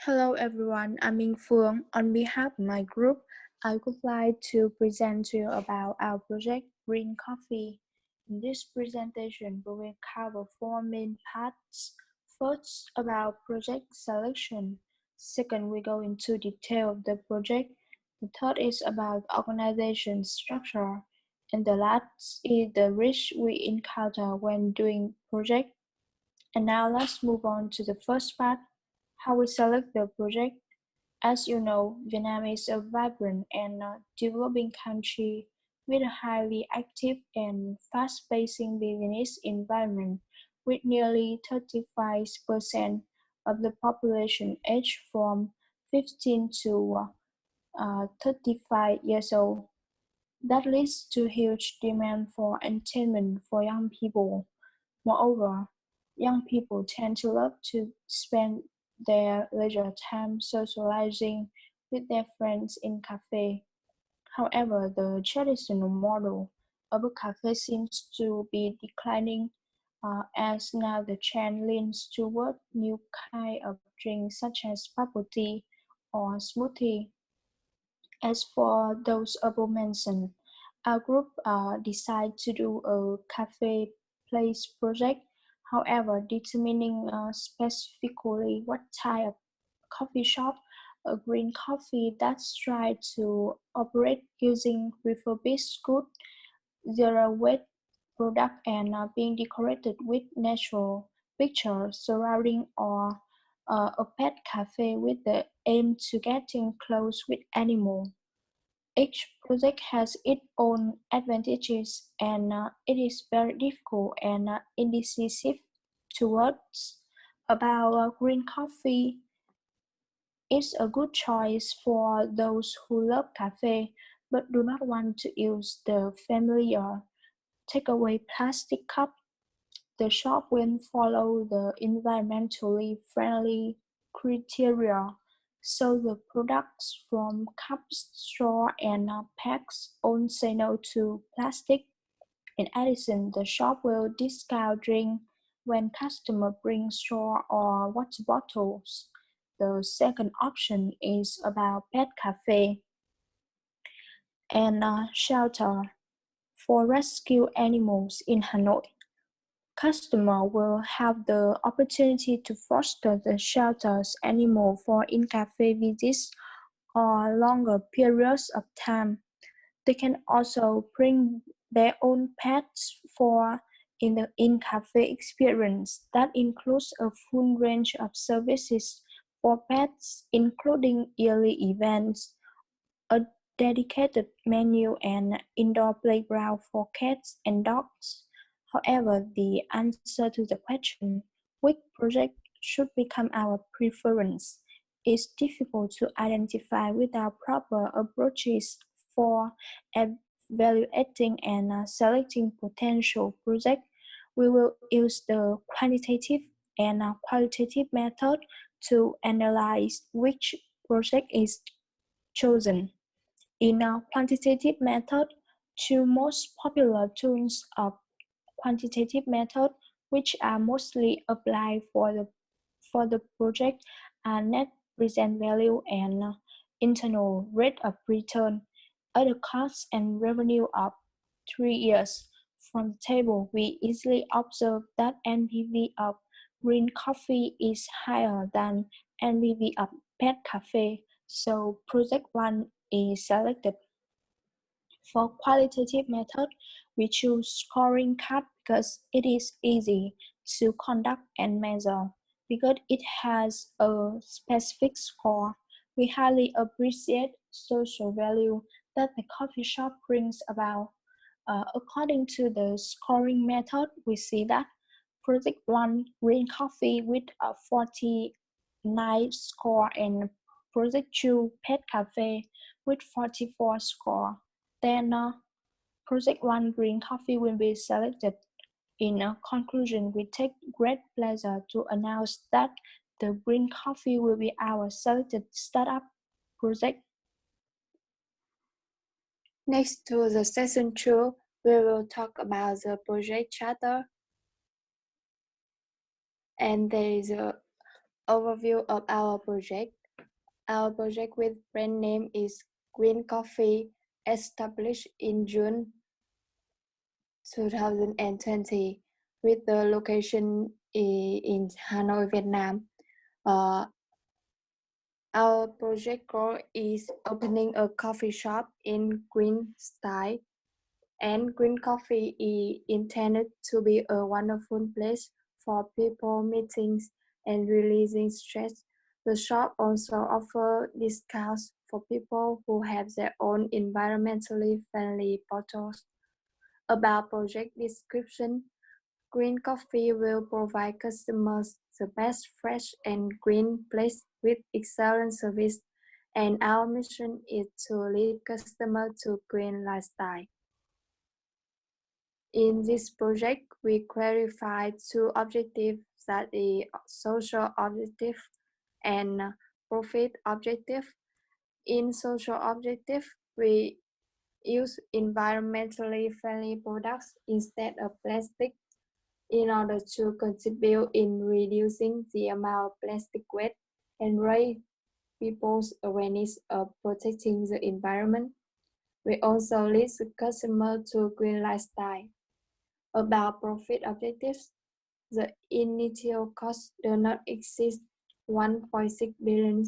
Hello everyone, I'm Minh Phương. On behalf of my group, I would like to present to you about our project Green Coffee. In this presentation, we will cover four main parts. First, about project selection. Second, we go into detail of the project. The third is about organization structure. And the last is the risk we encounter when doing project. And now let's move on to the first part, how we select the project. As you know, Vietnam is a vibrant and developing country with a highly active and fast-paced business environment, with nearly 35% of the population aged from 15 to 35 years old. That leads to huge demand for entertainment for young people. Moreover, young people tend to love to spend their leisure time socializing with their friends in cafes. However, the traditional model of a cafe seems to be declining as now the trend leans toward new kind of drinks such as bubble tea or smoothie. As for those above mentioned, our group decided to do a cafe place project. However, determining specifically what type of coffee shop, a green coffee that's tried to operate using refurbished good, zero waste product and being decorated with natural pictures surrounding or a pet cafe with the aim to getting close with animals. Each project has its own advantages and it is very difficult and indecisive towards about green coffee. It's a good choice for those who love cafe but do not want to use the familiar takeaway plastic cup. The shop will follow the environmentally friendly criteria, so the products from cups, straw, and packs all say no to plastic. In addition, the shop will discount drink when customer bring straw or water bottles. The second option is about pet cafe and shelter for rescue animals in Hanoi. Customer will have the opportunity to foster the shelter's animal for in-cafe visits or longer periods of time. They can also bring their own pets for in the in-cafe experience. That includes a full range of services for pets, including yearly events, a dedicated menu, and indoor playground for cats and dogs. However, the answer to the question, which project should become our preference, is difficult to identify without proper approaches for evaluating and selecting potential projects. We will use the quantitative and qualitative method to analyze which project is chosen. In a quantitative method, two most popular tools of quantitative method, which are mostly applied for the project, are net present value and internal rate of return, other costs and revenue of 3 years. From the table, we easily observe that NPV of green coffee is higher than NPV of pet cafe, so project 1 is selected. For qualitative method, we choose scoring card because it is easy to conduct and measure. Because it has a specific score, we highly appreciate social value that the coffee shop brings about. According to the scoring method, we see that Project 1 Green Coffee with a 49 score and Project 2 Pet Cafe with 44 score. Then Project 1 Green Coffee will be selected. In conclusion, we take great pleasure to announce that the Green Coffee will be our selected startup project. Next to the session 2, we will talk about the project charter. And there is a Overview of our project. Our project with brand name is Green Coffee, established in June 2020 with the location in Hanoi, Vietnam. Our project goal is opening a coffee shop in green style, and green coffee is intended to be a wonderful place for people meetings and releasing stress. The shop also offers discounts for people who have their own environmentally friendly bottles. About project description, Green Coffee will provide customers the best fresh and green place with excellent service, and our mission is to lead customers to green lifestyle. In this project, we clarify two objectives, that is social objective and profit objective. In social objective, we use environmentally friendly products instead of plastic in order to contribute in reducing the amount of plastic waste and raise people's awareness of protecting the environment. We also lead the customer to green lifestyle. About profit objectives, the initial cost does not exceed 1.6 billion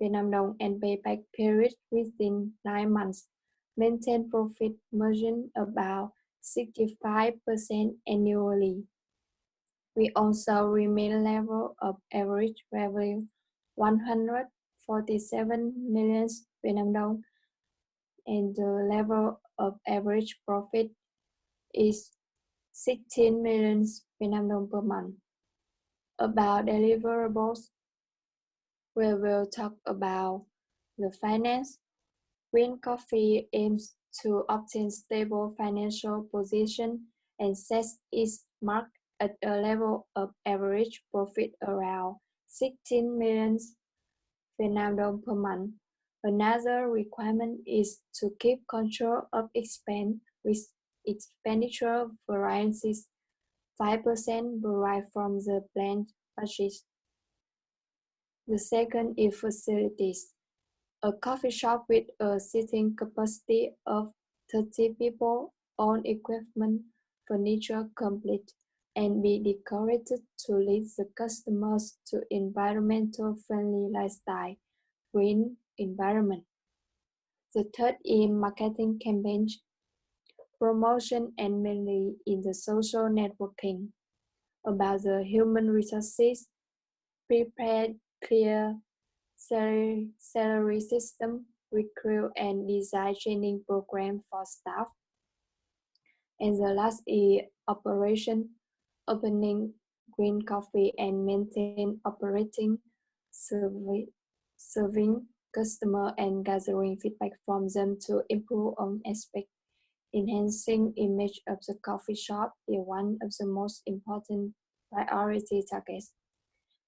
Vietnam dong and payback period within 9 months. Maintain profit margin about 65% annually. We also remain level of average revenue 147 million Vietnam dong, and the level of average profit is 16 million Vietnam dong per month. About deliverables, we will talk about the finance. Green Coffee aims to obtain stable financial position and sets its mark at a level of average profit around 16 million Vietnam dong per month. Another requirement is to keep control of expense, with expenditure variances 5% derived from the planned budget. The second is facilities. A coffee shop with a seating capacity of 30 people, own equipment, furniture complete, and be decorated to lead the customers to environmental friendly lifestyle, green environment. The third is marketing campaigns, promotion, and mainly in the social networking. About the human resources, prepare clear salary system, recruit and design training program for staff. And the last is operation, opening Green Coffee and maintain operating, serving customer and gathering feedback from them to improve on aspect. Enhancing image of the coffee shop is one of the most important priority targets.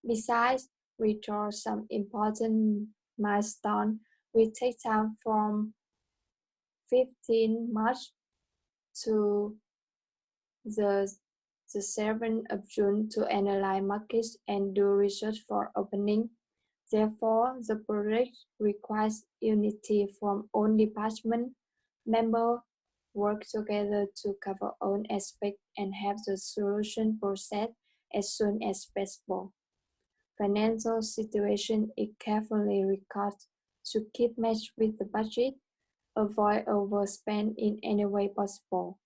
Besides, we draw some important milestones. We take time from 15 March to the 7th of June to analyze markets and do research for opening. Therefore, the project requires unity from all department members work together to cover all aspects and have the solution process as soon as possible. Financial situation is carefully recorded to keep matched with the budget, avoid overspend in any way possible.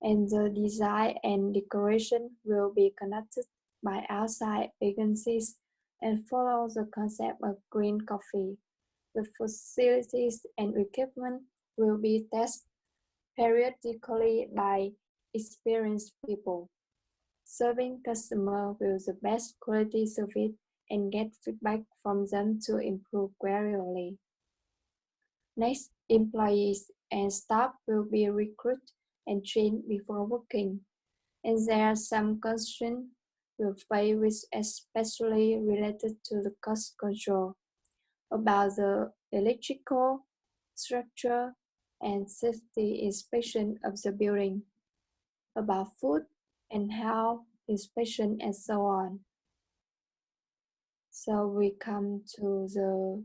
And the design and decoration will be conducted by outside agencies and follow the concept of green coffee. The facilities and equipment will be tested periodically by experienced people. Serving customers with the best quality service and get feedback from them to improve gradually. Next, employees and staff will be recruited and trained before working. And there are some constraints we'll face with, especially related to the cost control, about the electrical structure and safety inspection of the building, about food and health inspection, and so on. So we come to the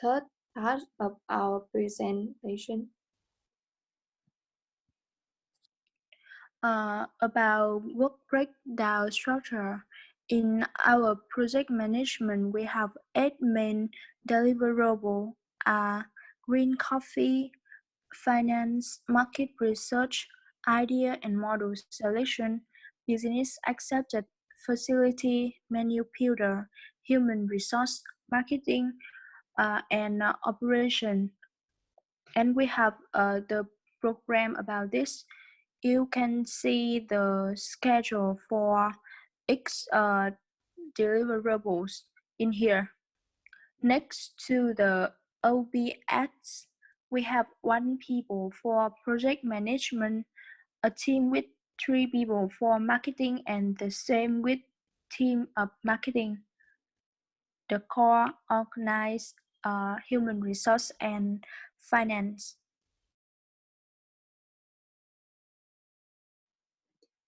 third part of our presentation. About work breakdown structure. In our project management, we have 8 main deliverables: green coffee, finance, market research, idea and model selection, business accepted, facility, menu builder, human resource, marketing, and operation. And we have the program about this. You can see the schedule for each deliverables in here. Next to the OBS, we have 1 people for project management, a team with 3 people for marketing, and the same with team of marketing. The core organize human resource and finance.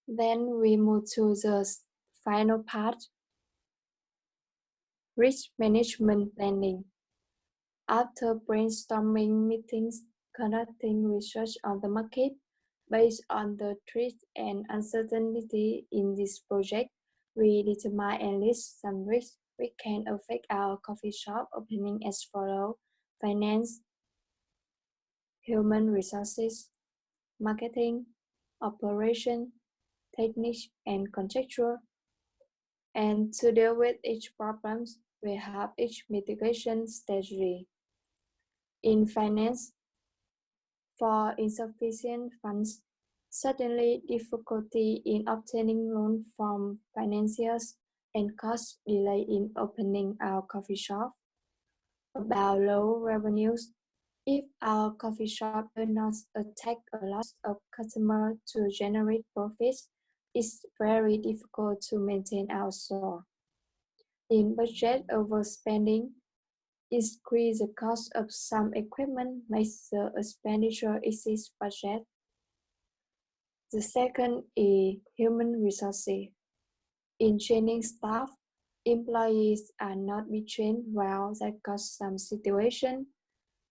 Then we move to the final part, risk management planning. After brainstorming meetings, conducting research on the market, based on the threats and uncertainty in this project, we determine and list some risks which can affect our coffee shop opening as follows: finance, human resources, marketing, operation, technique, and contractual. And to deal with each problem, we have each mitigation strategy. In finance, for insufficient funds, certainly difficulty in obtaining loan from financiers and cost delay in opening our coffee shop. About low revenues, if our coffee shop does not take a lot of customers to generate profits, it's very difficult to maintain our store. In budget overspending, increase the cost of some equipment makes the expenditure exceed budget. The second is human resources. In training staff, employees are not be trained well that cause some situations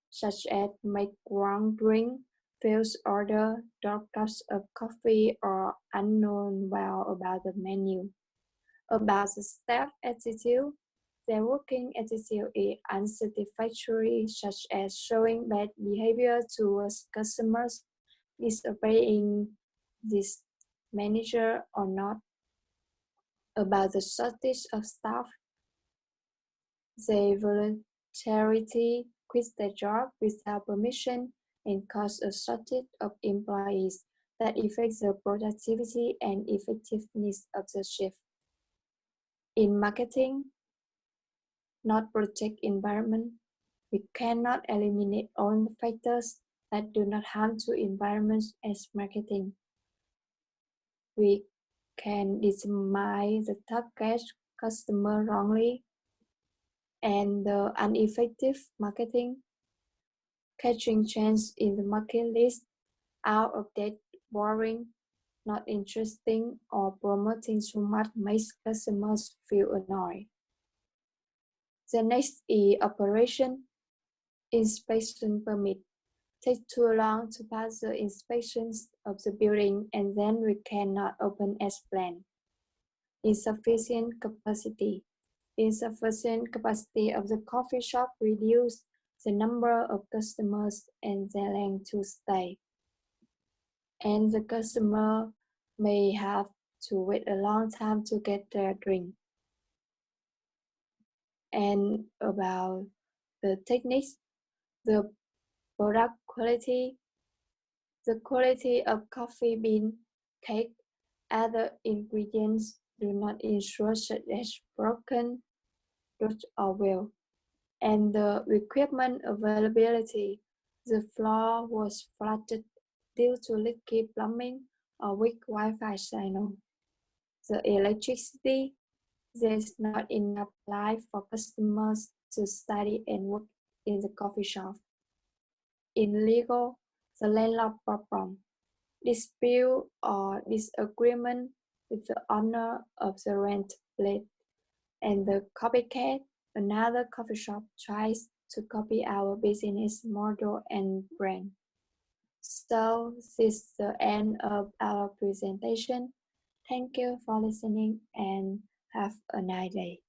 such as make wrong drink, fails order, drop cups of coffee, or unknown well about the menu. About the staff attitude, their working attitude is unsatisfactory, such as showing bad behavior towards customers, disobeying this manager or not. About the shortage of staff, they voluntarily quit their job without permission and cause a shortage of employees that affects the productivity and effectiveness of the shift. In marketing, not project environment, we cannot eliminate all the factors that do not harm to environments as marketing. We can determine the target customer wrongly and the ineffective marketing, catching trends in the market list, out of date, boring, not interesting, or promoting too much makes customers feel annoyed. The next is operation. Inspection permit. Take too long to pass the inspections of the building and then we cannot open as planned. Insufficient capacity. Insufficient capacity of the coffee shop reduce the number of customers and their length to stay. And the customer may have to wait a long time to get their drink. And about the techniques, the product quality, the quality of coffee bean, cake, other ingredients do not ensure such as broken, rot or well. And the equipment availability, the floor was flooded due to leaky plumbing or weak Wi-Fi signal. The electricity, there's not enough light for customers to study and work in the coffee shop. In legal, the landlord problem, dispute or disagreement with the owner of the rent place, and the copycat another coffee shop tries to copy our business model and brand. So this is the end of our presentation. Thank you for listening and have a nice day.